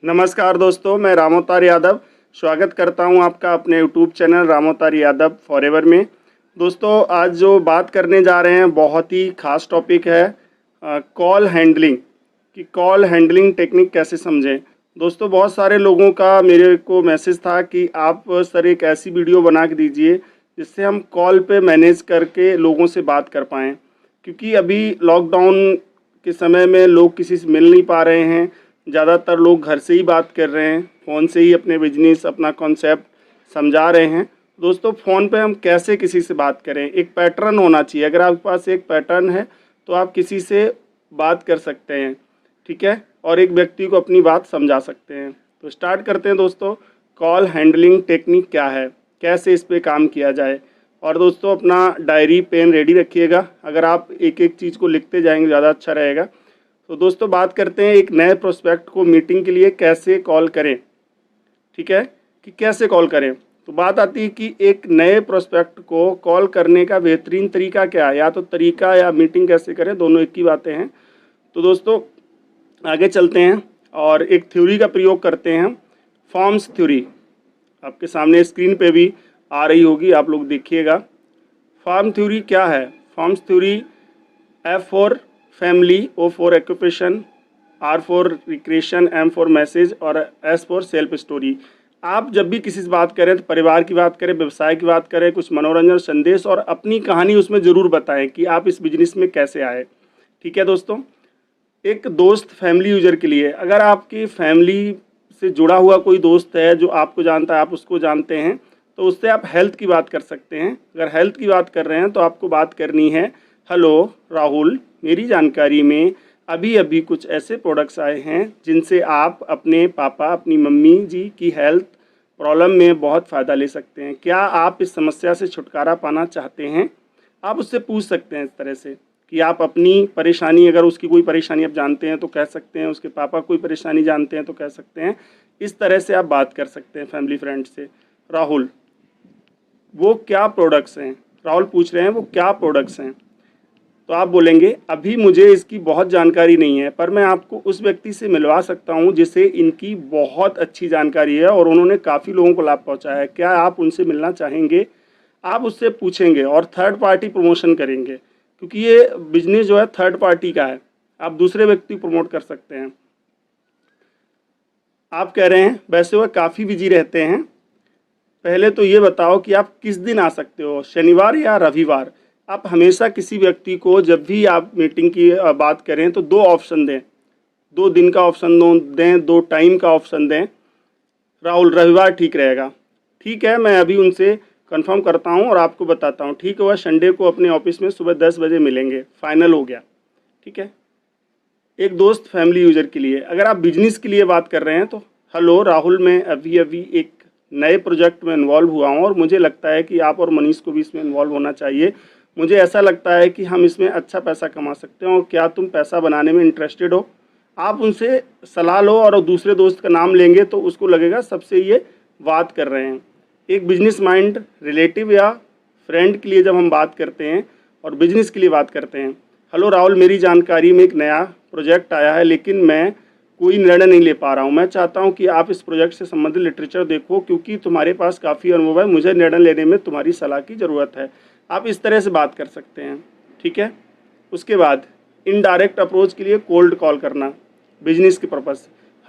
नमस्कार दोस्तों, मैं रामोतार यादव स्वागत करता हूं आपका अपने YouTube channel Ramotar Yadav forever में। दोस्तों, आज जो बात करने जा रहे हैं बहुत ही ख़ास टॉपिक है कॉल हैंडलिंग कि कॉल हैंडलिंग टेक्निक कैसे समझें। दोस्तों, बहुत सारे लोगों का मेरे को मैसेज था कि आप सर एक ऐसी वीडियो बना के दीजिए जिससे हम कॉल पे मैनेज करके लोगों से बात कर पाएँ, क्योंकि अभी लॉकडाउन के समय में लोग किसी से मिल नहीं पा रहे हैं। ज़्यादातर लोग घर से ही बात कर रहे हैं, फ़ोन से ही अपने बिजनेस अपना कॉन्सेप्ट समझा रहे हैं। दोस्तों, फ़ोन पे हम कैसे किसी से बात करें, एक पैटर्न होना चाहिए। अगर आपके पास एक पैटर्न है तो आप किसी से बात कर सकते हैं, ठीक है, और एक व्यक्ति को अपनी बात समझा सकते हैं। तो स्टार्ट करते हैं दोस्तों, कॉल हैंडलिंग टेक्निक क्या है, कैसे इस पर काम किया जाए। और दोस्तों, अपना डायरी पेन रेडी रखिएगा। अगर आप एक एक चीज़ को लिखते जाएंगे ज़्यादा अच्छा रहेगा। तो दोस्तों, बात करते हैं एक नए प्रोस्पेक्ट को मीटिंग के लिए कैसे कॉल करें, ठीक है, कि कैसे कॉल करें। तो बात आती है कि एक नए प्रोस्पेक्ट को कॉल करने का बेहतरीन तरीका क्या है, या तो तरीका या मीटिंग कैसे करें, दोनों एक ही बातें हैं। तो दोस्तों, आगे चलते हैं और एक थ्योरी का प्रयोग करते हैं, फॉर्म्स थ्योरी। आपके सामने स्क्रीन पे भी आ रही होगी, आप लोग देखिएगा। फॉर्म थ्योरी क्या है? Forms theory F for family, O for occupation, R for recreation, M for message और S फॉर सेल्फ स्टोरी। आप जब भी किसी से बात करें तो परिवार की बात करें, व्यवसाय की बात करें, कुछ मनोरंजन संदेश और अपनी कहानी उसमें ज़रूर बताएं कि आप इस बिजनेस में कैसे आए, ठीक है दोस्तों। एक दोस्त फैमिली यूजर के लिए, अगर आपकी फैमिली से जुड़ा हुआ कोई दोस्त है जो आपको जानता है, आप उसको जानते हैं, तो उससे आप हेल्थ की बात कर सकते हैं। अगर हेल्थ की बात कर रहे हैं तो आपको बात करनी है, हेलो राहुल, मेरी जानकारी में अभी अभी कुछ ऐसे प्रोडक्ट्स आए हैं जिनसे आप अपने पापा, अपनी मम्मी जी की हेल्थ प्रॉब्लम में बहुत फ़ायदा ले सकते हैं। क्या आप इस समस्या से छुटकारा पाना चाहते हैं? आप उससे पूछ सकते हैं इस तरह से कि आप अपनी परेशानी, अगर उसकी कोई परेशानी आप जानते हैं तो कह सकते हैं, उसके पापा कोई परेशानी जानते हैं तो कह सकते हैं। इस तरह से आप बात कर सकते हैं फैमिली फ्रेंड से। राहुल, वो क्या प्रोडक्ट्स हैं? राहुल पूछ रहे हैं वो क्या प्रोडक्ट्स हैं। तो आप बोलेंगे, अभी मुझे इसकी बहुत जानकारी नहीं है, पर मैं आपको उस व्यक्ति से मिलवा सकता हूं जिसे इनकी बहुत अच्छी जानकारी है और उन्होंने काफ़ी लोगों को लाभ पहुंचाया है। क्या आप उनसे मिलना चाहेंगे? आप उससे पूछेंगे और थर्ड पार्टी प्रमोशन करेंगे, क्योंकि ये बिजनेस जो है थर्ड पार्टी का है। आप दूसरे व्यक्ति को प्रमोट कर सकते हैं। आप कह रहे हैं वैसे वह काफ़ी बिजी रहते हैं, पहले तो ये बताओ कि आप किस दिन आ सकते हो, शनिवार या रविवार। आप हमेशा किसी व्यक्ति को जब भी आप मीटिंग की बात करें तो दो ऑप्शन दें, 2 दिन का ऑप्शन दें, 2 टाइम का ऑप्शन दें। राहुल, रविवार ठीक रहेगा। ठीक है, मैं अभी उनसे कंफर्म करता हूं और आपको बताता हूं। ठीक है, वह संडे को अपने ऑफिस में सुबह 10 बजे मिलेंगे, फाइनल हो गया, ठीक है। एक दोस्त फैमिली यूजर के लिए, अगर आप बिजनेस के लिए बात कर रहे हैं तो हेलो राहुल, मैं अभी अभी एक नए प्रोजेक्ट में इन्वॉल्व हुआ हूँ और मुझे लगता है कि आप और मनीष को भी इसमें इन्वॉल्व होना चाहिए। मुझे ऐसा लगता है कि हम इसमें अच्छा पैसा कमा सकते हैं, और क्या तुम पैसा बनाने में इंटरेस्टेड हो? आप उनसे सलाह लो और दूसरे दोस्त का नाम लेंगे तो उसको लगेगा सबसे ये बात कर रहे हैं। एक बिजनेस माइंड रिलेटिव या फ्रेंड के लिए जब हम बात करते हैं और बिजनेस के लिए बात करते हैं, हेलो राहुल, मेरी जानकारी में एक नया प्रोजेक्ट आया है लेकिन मैं कोई निर्णय नहीं ले पा रहा हूँ। मैं चाहता हूँ कि आप इस प्रोजेक्ट से संबंधित लिटरेचर देखो, क्योंकि तुम्हारे पास काफ़ी अनुभव है, मुझे निर्णय लेने में तुम्हारी सलाह की ज़रूरत है। आप इस तरह से बात कर सकते हैं, ठीक है। उसके बाद इनडायरेक्ट अप्रोच के लिए कोल्ड कॉल करना, बिजनेस के पर्पज़।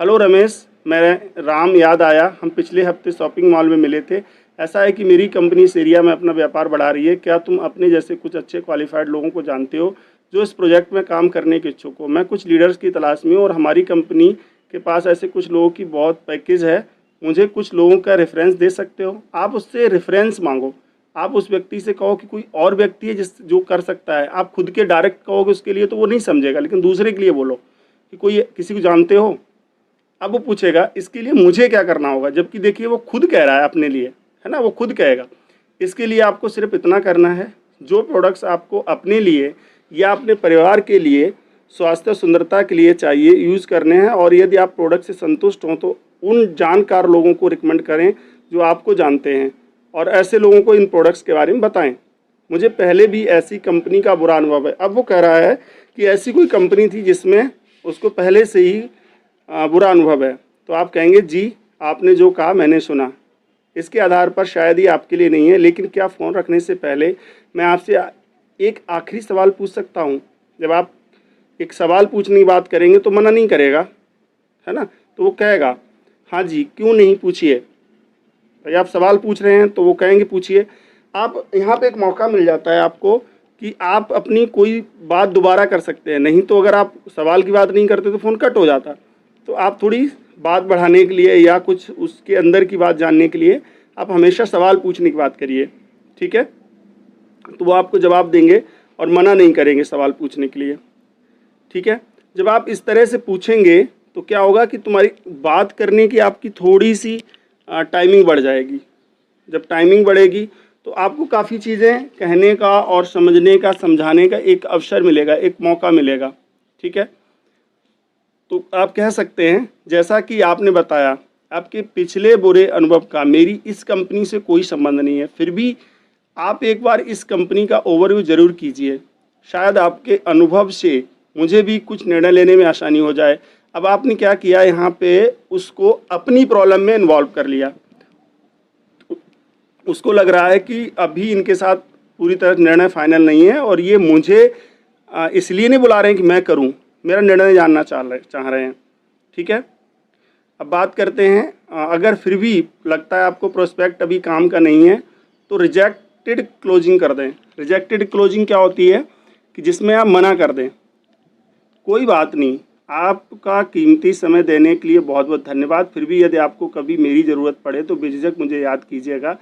हेलो रमेश, मैं राम याद आया, हम पिछले हफ्ते शॉपिंग मॉल में मिले थे। ऐसा है कि मेरी कंपनी इस एरिया में अपना व्यापार बढ़ा रही है। क्या तुम अपने जैसे कुछ अच्छे क्वालिफाइड लोगों को जानते हो जो इस प्रोजेक्ट में काम करने के इच्छुक हो? मैं कुछ लीडर्स की तलाश में हूँ और हमारी कंपनी के पास ऐसे कुछ लोगों की बहुत पैकेज है। मुझे कुछ लोगों का रेफरेंस दे सकते हो? आप उससे रेफरेंस मांगो। आप उस व्यक्ति से कहो कि कोई और व्यक्ति है जो कर सकता है। आप खुद के डायरेक्ट कहोगे उसके लिए तो वो नहीं समझेगा, लेकिन दूसरे के लिए बोलो कि कोई किसी को जानते हो। अब वो पूछेगा इसके लिए मुझे क्या करना होगा, जबकि देखिए वो खुद कह रहा है अपने लिए, है ना, वो खुद कहेगा। इसके लिए आपको सिर्फ इतना करना है, जो प्रोडक्ट्स आपको अपने लिए या अपने परिवार के लिए स्वास्थ्य सुंदरता के लिए चाहिए यूज़ करने हैं, और यदि आप प्रोडक्ट से संतुष्ट हों तो उन जानकार लोगों को रिकमेंड करें जो आपको जानते हैं, और ऐसे लोगों को इन प्रोडक्ट्स के बारे में बताएं। मुझे पहले भी ऐसी कंपनी का बुरा अनुभव है। अब वो कह रहा है कि ऐसी कोई कंपनी थी जिसमें उसको पहले से ही बुरा अनुभव है। तो आप कहेंगे जी आपने जो कहा मैंने सुना। इसके आधार पर शायद ये आपके लिए नहीं है, लेकिन क्या फ़ोन रखने से पहले मैं आपसे एक आखिरी सवाल पूछ सकता हूँ? जब आप एक सवाल पूछने की बात करेंगे तो मना नहीं करेगा, है ना? तो वो कहेगा हाँ जी, क्यों नहीं, पूछिए। भाई आप सवाल पूछ रहे हैं तो वो कहेंगे पूछिए। आप यहाँ पे एक मौका मिल जाता है आपको कि आप अपनी कोई बात दोबारा कर सकते हैं। नहीं तो अगर आप सवाल की बात नहीं करते तो फ़ोन कट हो जाता। तो आप थोड़ी बात बढ़ाने के लिए या कुछ उसके अंदर की बात जानने के लिए आप हमेशा सवाल पूछने की बात करिए, ठीक है? तो वो आपको जवाब देंगे और मना नहीं करेंगे सवाल पूछने के लिए, ठीक है? जब आप इस तरह से पूछेंगे तो क्या होगा कि तुम्हारी बात करने की आपकी थोड़ी सी टाइमिंग बढ़ जाएगी। जब टाइमिंग बढ़ेगी तो आपको काफ़ी चीज़ें कहने का और समझने का, समझाने का एक अवसर मिलेगा, एक मौका मिलेगा, ठीक है? तो आप कह सकते हैं जैसा कि आपने बताया आपके पिछले बुरे अनुभव का मेरी इस कंपनी से कोई संबंध नहीं है, फिर भी आप एक बार इस कंपनी का ओवरव्यू ज़रूर कीजिए। शायद आपके अनुभव से मुझे भी कुछ निर्णय लेने में आसानी हो जाए। अब आपने क्या किया, यहाँ पे उसको अपनी प्रॉब्लम में इन्वॉल्व कर लिया। उसको लग रहा है कि अभी इनके साथ पूरी तरह निर्णय फाइनल नहीं है और ये मुझे इसलिए नहीं बुला रहे हैं कि मैं करूं, मेरा निर्णय जानना चाह रहे हैं, ठीक है? अब बात करते हैं, अगर फिर भी लगता है आपको प्रोस्पेक्ट अभी काम का नहीं है तो रिजेक्टेड क्लोजिंग कर दें। रिजेक्टेड क्लोजिंग क्या होती है कि जिसमें आप मना कर दें, कोई बात नहीं, आपका कीमती समय देने के लिए बहुत बहुत धन्यवाद। फिर भी यदि आपको कभी मेरी ज़रूरत पड़े तो बेझिझक मुझे याद कीजिएगा,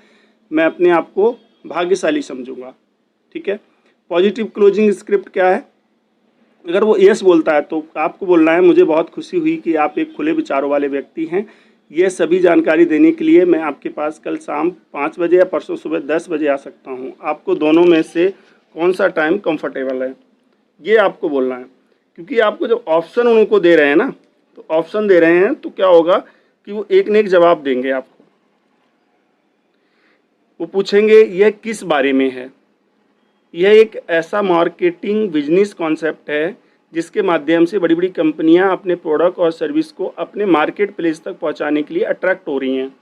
मैं अपने आप को भाग्यशाली समझूंगा, ठीक है? पॉजिटिव क्लोजिंग स्क्रिप्ट क्या है? अगर वो यस बोलता है तो आपको बोलना है मुझे बहुत खुशी हुई कि आप एक खुले विचारों वाले व्यक्ति हैं। ये सभी जानकारी देने के लिए मैं आपके पास कल शाम 5 बजे या परसों सुबह 10 बजे आ सकता हूँ। आपको दोनों में से कौन सा टाइम कंफर्टेबल है, ये आपको बोलना है। क्योंकि आपको जब ऑप्शन उनको दे रहे हैं ना, तो ऑप्शन दे रहे हैं तो क्या होगा कि वो एक न एक जवाब देंगे आपको। वो पूछेंगे यह किस बारे में है। यह एक ऐसा मार्केटिंग बिजनेस कॉन्सेप्ट है जिसके माध्यम से बड़ी बड़ी कंपनियां अपने प्रोडक्ट और सर्विस को अपने मार्केट प्लेस तक पहुंचाने के लिए अट्रैक्ट हो रही हैं।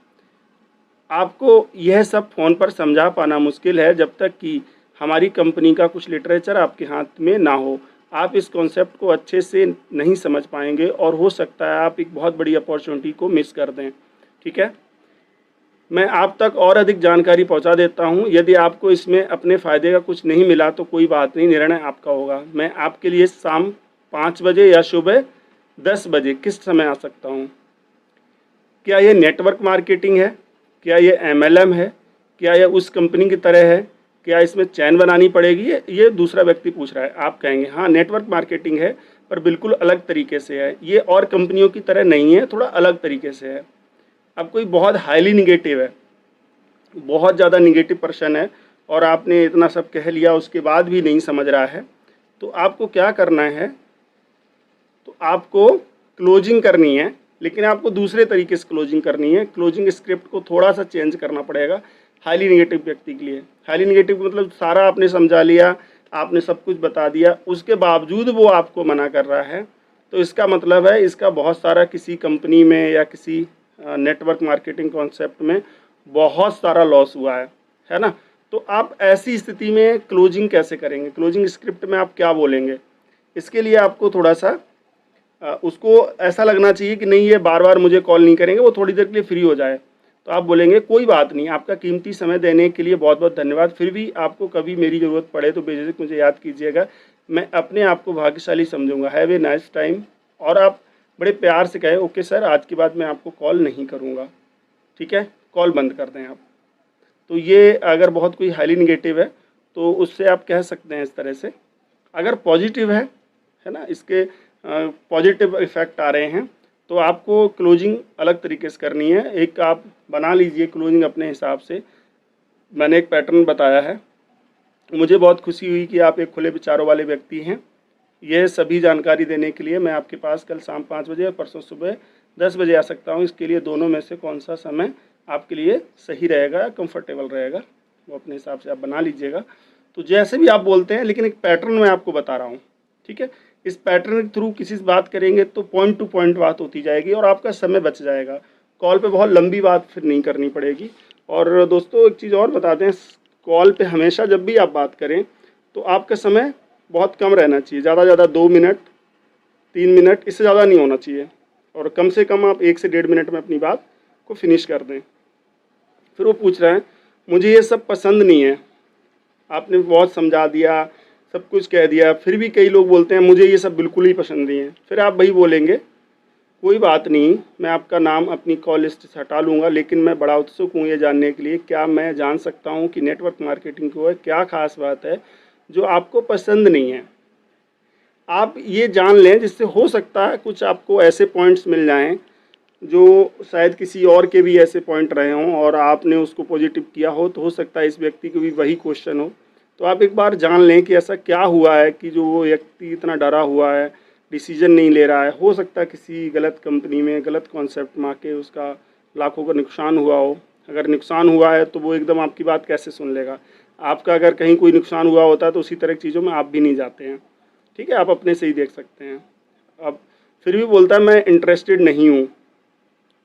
आपको यह सब फ़ोन पर समझा पाना मुश्किल है जब तक कि हमारी कंपनी का कुछ लिटरेचर आपके हाथ में ना हो। आप इस कॉन्सेप्ट को अच्छे से नहीं समझ पाएंगे और हो सकता है आप एक बहुत बड़ी अपॉर्चुनिटी को मिस कर दें, ठीक है? मैं आप तक और अधिक जानकारी पहुंचा देता हूं। यदि आपको इसमें अपने फ़ायदे का कुछ नहीं मिला तो कोई बात नहीं, निर्णय आपका होगा। मैं आपके लिए शाम 5 बजे या सुबह 10 बजे किस समय आ सकता हूं? क्या ये नेटवर्क मार्केटिंग है? क्या ये MLM है? क्या यह उस कंपनी की तरह है? क्या इसमें चैन बनानी पड़ेगी? ये दूसरा व्यक्ति पूछ रहा है। आप कहेंगे हाँ नेटवर्क मार्केटिंग है, पर बिल्कुल अलग तरीके से है, ये और कंपनियों की तरह नहीं है, थोड़ा अलग तरीके से है। अब कोई बहुत हाईली निगेटिव है, बहुत ज़्यादा निगेटिव पर्सन है और आपने इतना सब कह लिया उसके बाद भी नहीं समझ रहा है, तो आपको क्या करना है, तो आपको क्लोजिंग करनी है, लेकिन आपको दूसरे तरीके से क्लोजिंग करनी है। क्लोजिंग स्क्रिप्ट को थोड़ा सा चेंज करना पड़ेगा हाईली निगेटिव व्यक्ति के लिए। हाईली निगेटिव मतलब सारा आपने समझा लिया, आपने सब कुछ बता दिया, उसके बावजूद वो आपको मना कर रहा है, तो इसका मतलब है इसका बहुत सारा किसी कंपनी में या किसी नेटवर्क मार्केटिंग कॉन्सेप्ट में बहुत सारा लॉस हुआ है ना? तो आप ऐसी स्थिति में क्लोजिंग कैसे करेंगे? क्लोजिंग स्क्रिप्ट में आप क्या बोलेंगे? इसके लिए आपको थोड़ा सा उसको ऐसा लगना चाहिए कि नहीं ये बार बार मुझे कॉल नहीं करेंगे, वो थोड़ी देर के लिए फ्री हो जाए। तो आप बोलेंगे कोई बात नहीं, आपका कीमती समय देने के लिए बहुत बहुत धन्यवाद। फिर भी आपको कभी मेरी ज़रूरत पड़े तो बेझिझक मुझे याद कीजिएगा, मैं अपने आप को भाग्यशाली समझूंगा। Have a nice time. और आप बड़े प्यार से कहें ओके सर, आज के बाद मैं आपको कॉल नहीं करूँगा, ठीक है? कॉल बंद कर दें आप। तो ये अगर बहुत कोई हाईली निगेटिव है तो उससे आप कह सकते हैं इस तरह से। अगर पॉजिटिव है ना, इसके पॉजिटिव इफ़ेक्ट आ रहे हैं तो आपको क्लोजिंग अलग तरीके से करनी है। एक आप बना लीजिए क्लोजिंग अपने हिसाब से। मैंने एक पैटर्न बताया है। मुझे बहुत खुशी हुई कि आप एक खुले विचारों वाले व्यक्ति हैं। यह सभी जानकारी देने के लिए मैं आपके पास कल शाम 5 बजे और परसों सुबह 10 बजे आ सकता हूं। इसके लिए दोनों में से कौन सा समय आपके लिए सही रहेगा, कंफर्टेबल रहेगा, वो अपने हिसाब से आप बना लीजिएगा। तो जैसे भी आप बोलते हैं, लेकिन एक पैटर्न मैं आपको बता रहा हूँ, ठीक है? इस पैटर्न के थ्रू किसी से बात करेंगे तो पॉइंट टू पॉइंट बात होती जाएगी और आपका समय बच जाएगा। कॉल पे बहुत लंबी बात फिर नहीं करनी पड़ेगी। और दोस्तों एक चीज़ और बता दें, कॉल पे हमेशा जब भी आप बात करें तो आपका समय बहुत कम रहना चाहिए, ज़्यादा से ज़्यादा 2 मिनट 3 मिनट, इससे ज़्यादा नहीं होना चाहिए। और कम से कम आप 1 से 1.5 मिनट में अपनी बात को फिनिश कर दें। फिर वो पूछ रहे हैं मुझे ये सब पसंद नहीं है, आपने बहुत समझा दिया, सब कुछ कह दिया, फिर भी कई लोग बोलते हैं मुझे ये सब बिल्कुल ही पसंद नहीं है। फिर आप वही बोलेंगे कोई बात नहीं, मैं आपका नाम अपनी कॉल लिस्ट से हटा लूँगा, लेकिन मैं बड़ा उत्सुक हूँ ये जानने के लिए, क्या मैं जान सकता हूँ कि नेटवर्क मार्केटिंग को क्या ख़ास बात है जो आपको पसंद नहीं है। आप ये जान लें जिससे हो सकता है कुछ आपको ऐसे पॉइंट्स मिल जाएं जो शायद किसी और के भी ऐसे पॉइंट रहे हों और आपने उसको पॉजिटिव किया हो, तो हो सकता है इस व्यक्ति को भी वही क्वेश्चन हो। तो आप एक बार जान लें कि ऐसा क्या हुआ है कि जो वो व्यक्ति इतना डरा हुआ है, डिसीजन नहीं ले रहा है। हो सकता है किसी गलत कंपनी में गलत कॉन्सेप्ट में आके उसका लाखों का नुकसान हुआ हो। अगर नुकसान हुआ है तो वो एकदम आपकी बात कैसे सुन लेगा। आपका अगर कहीं कोई नुकसान हुआ होता है तो उसी तरह की चीज़ों में आप भी नहीं जाते हैं। ठीक है, आप अपने से ही देख सकते हैं। अब फिर भी बोलता है मैं इंटरेस्टेड नहीं हूँ।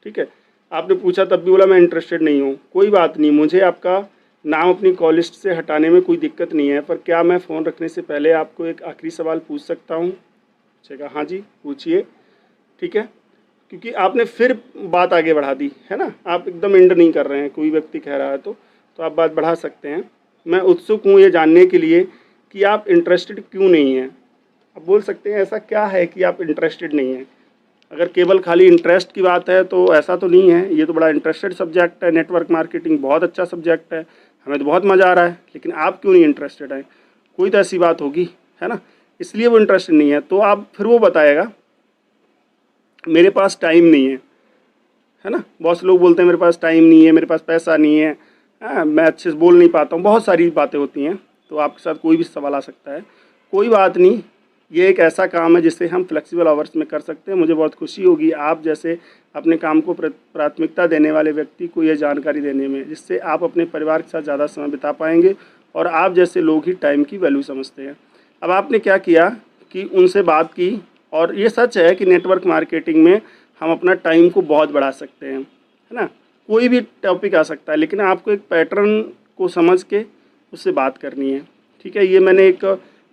ठीक है, आपने पूछा तब भी बोला मैं इंटरेस्टेड नहीं हूँ। कोई बात नहीं, मुझे आपका नाम अपनी कॉल लिस्ट से हटाने में कोई दिक्कत नहीं है, पर क्या मैं फ़ोन रखने से पहले आपको एक आखिरी सवाल पूछ सकता हूँ। पूछेगा हाँ जी पूछिए। ठीक है, क्योंकि आपने फिर बात आगे बढ़ा दी है ना, आप एकदम एंड नहीं कर रहे हैं। कोई व्यक्ति कह रहा है तो आप बात बढ़ा सकते हैं। मैं उत्सुक हूँ ये जानने के लिए कि आप इंटरेस्टेड क्यों नहीं हैं। आप बोल सकते हैं ऐसा क्या है कि आप इंटरेस्टेड नहीं हैं। अगर केवल खाली इंटरेस्ट की बात है तो ऐसा तो नहीं है, ये तो बड़ा इंटरेस्टेड सब्जेक्ट है। नेटवर्क मार्केटिंग बहुत अच्छा सब्जेक्ट है, हमें तो बहुत मज़ा आ रहा है, लेकिन आप क्यों नहीं इंटरेस्टेड हैं। कोई तो ऐसी बात होगी है ना, इसलिए वो इंटरेस्टेड नहीं है। तो आप फिर वो बताएगा मेरे पास टाइम नहीं है ना। बहुत से लोग बोलते हैं मेरे पास टाइम नहीं है, मेरे पास पैसा नहीं है, मैं अच्छे से बोल नहीं पाता हूँ, बहुत सारी बातें होती हैं। तो आपके साथ कोई भी सवाल आ सकता है। कोई बात नहीं, ये एक ऐसा काम है जिसे हम फ्लेक्सिबल आवर्स में कर सकते हैं। मुझे बहुत खुशी होगी आप जैसे अपने काम को प्राथमिकता देने वाले व्यक्ति को यह जानकारी देने में, जिससे आप अपने परिवार के साथ ज़्यादा समय बिता पाएंगे। और आप जैसे लोग ही टाइम की वैल्यू समझते हैं। अब आपने क्या किया कि उनसे बात की, और ये सच है कि नेटवर्क मार्केटिंग में हम अपना टाइम को बहुत बढ़ा सकते हैं, है ना। कोई भी टॉपिक आ सकता है, लेकिन आपको एक पैटर्न को समझ के उससे बात करनी है। ठीक है, ये मैंने एक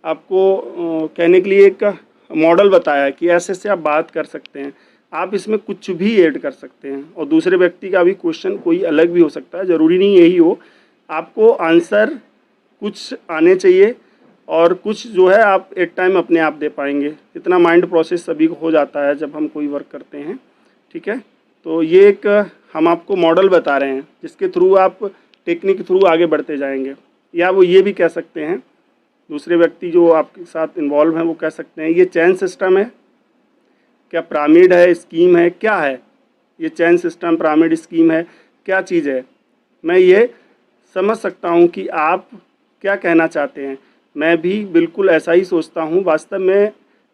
आपको कहने के लिए एक मॉडल बताया कि ऐसे से आप बात कर सकते हैं। आप इसमें कुछ भी ऐड कर सकते हैं और दूसरे व्यक्ति का भी क्वेश्चन कोई अलग भी हो सकता है, ज़रूरी नहीं यही हो। आपको आंसर कुछ आने चाहिए और कुछ जो है आप एक टाइम अपने आप दे पाएंगे। इतना माइंड प्रोसेस सभी को हो जाता है जब हम कोई वर्क करते हैं। ठीक है, तो ये एक हम आपको मॉडल बता रहे हैं जिसके थ्रू आप टेक्निक के थ्रू आगे बढ़ते जाएंगे। या वो ये भी कह सकते हैं, दूसरे व्यक्ति जो आपके साथ इन्वॉल्व हैं वो कह सकते हैं ये चेन सिस्टम है, क्या पिरामिड है, स्कीम है, क्या है ये चेन सिस्टम, पिरामिड, स्कीम है, क्या चीज़ है। मैं ये समझ सकता हूँ कि आप क्या कहना चाहते हैं। मैं भी बिल्कुल ऐसा ही सोचता हूँ। वास्तव में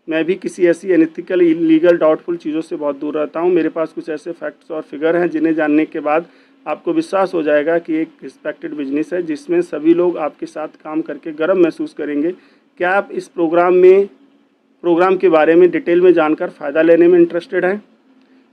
मैं भी किसी ऐसी अनएथिकल, इलीगल, डाउटफुल चीज़ों से बहुत दूर रहता हूँ। मेरे पास कुछ ऐसे फैक्ट्स और फिगर हैं जिन्हें जानने के बाद आपको विश्वास हो जाएगा कि एक रिस्पेक्टेड बिजनेस है जिसमें सभी लोग आपके साथ काम करके गर्व महसूस करेंगे। क्या आप इस प्रोग्राम के बारे में डिटेल में जानकर फ़ायदा लेने में इंटरेस्टेड हैं,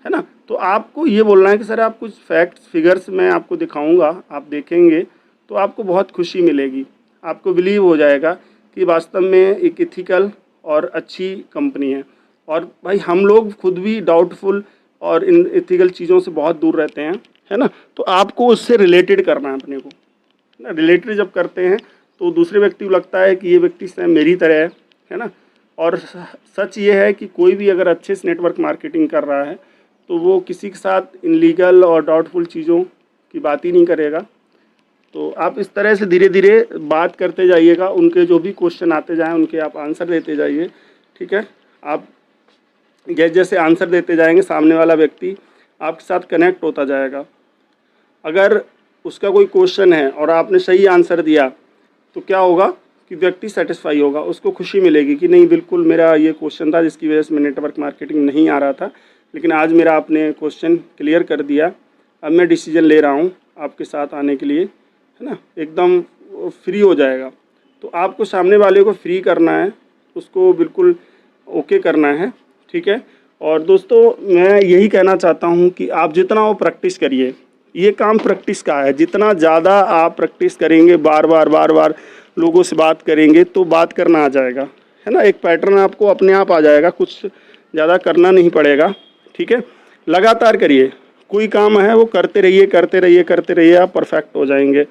है ना। तो आपको ये बोलना है कि सर आप कुछ फैक्ट्स, फिगर्स मैं आपको दिखाऊंगा, आप देखेंगे तो आपको बहुत खुशी मिलेगी। आपको बिलीव हो जाएगा कि वास्तव में एक इथिकल और अच्छी कंपनी है। और भाई हम लोग खुद भी डाउटफुल और इन इथिकल चीज़ों से बहुत दूर रहते हैं, है ना। तो आपको उससे रिलेटेड करना है अपने को, है ना। रिलेटेड जब करते हैं तो दूसरे व्यक्ति को लगता है कि ये व्यक्ति सेम मेरी तरह है ना। और सच ये है कि कोई भी अगर अच्छे से नेटवर्क मार्केटिंग कर रहा है तो वो किसी के साथ इनलीगल और डाउटफुल चीज़ों की बात ही नहीं करेगा। तो आप इस तरह से धीरे धीरे बात करते जाइएगा, उनके जो भी क्वेश्चन आते जाएं उनके आप आंसर देते जाइए। ठीक है, आप जैसे आंसर देते जाएंगे सामने वाला व्यक्ति आपके साथ कनेक्ट होता जाएगा। अगर उसका कोई क्वेश्चन है और आपने सही आंसर दिया तो क्या होगा कि व्यक्ति सेटिस्फाई होगा, उसको खुशी मिलेगी कि नहीं बिल्कुल मेरा ये क्वेश्चन था जिसकी वजह से मैं नेटवर्क मार्केटिंग नहीं आ रहा था, लेकिन आज मेरा आपने क्वेश्चन क्लियर कर दिया। अब मैं डिसीजन ले रहा हूँ आपके साथ आने के लिए, है ना। एकदम फ्री हो जाएगा। तो आपको सामने वाले को फ्री करना है, उसको बिल्कुल ओके करना है, ठीक है। और दोस्तों मैं यही कहना चाहता हूँ कि आप जितना वो प्रैक्टिस करिए, ये काम प्रैक्टिस का है। जितना ज़्यादा आप प्रैक्टिस करेंगे, बार बार लोगों से बात करेंगे तो बात करना आ जाएगा, है ना। एक पैटर्न आपको अपने आप आ जाएगा, कुछ ज़्यादा करना नहीं पड़ेगा, ठीक है। लगातार करिए, कोई काम है वो करते रहिए करते रहिए करते रहिए, आप परफेक्ट हो जाएंगे।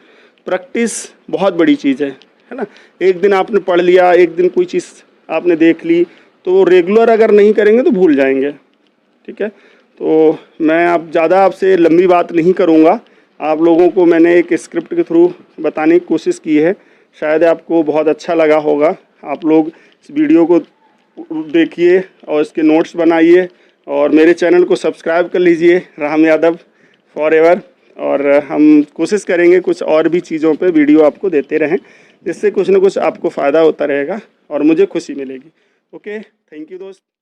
प्रैक्टिस बहुत बड़ी चीज़ है ना। एक दिन आपने पढ़ लिया, एक दिन कोई चीज़ आपने देख ली, तो रेगुलर अगर नहीं करेंगे तो भूल जाएंगे, ठीक है। तो मैं अब ज़्यादा आपसे लंबी बात नहीं करूँगा। आप लोगों को मैंने एक स्क्रिप्ट के थ्रू बताने की कोशिश की है, शायद आपको बहुत अच्छा लगा होगा। आप लोग इस वीडियो को देखिए और इसके नोट्स बनाइए और मेरे चैनल को सब्सक्राइब कर लीजिए, राम यादव फॉरएवर। और हम कोशिश करेंगे कुछ और भी चीज़ों पे वीडियो आपको देते रहें, जिससे कुछ ना कुछ आपको फ़ायदा होता रहेगा और मुझे खुशी मिलेगी। ओके, थैंक यू दोस्त।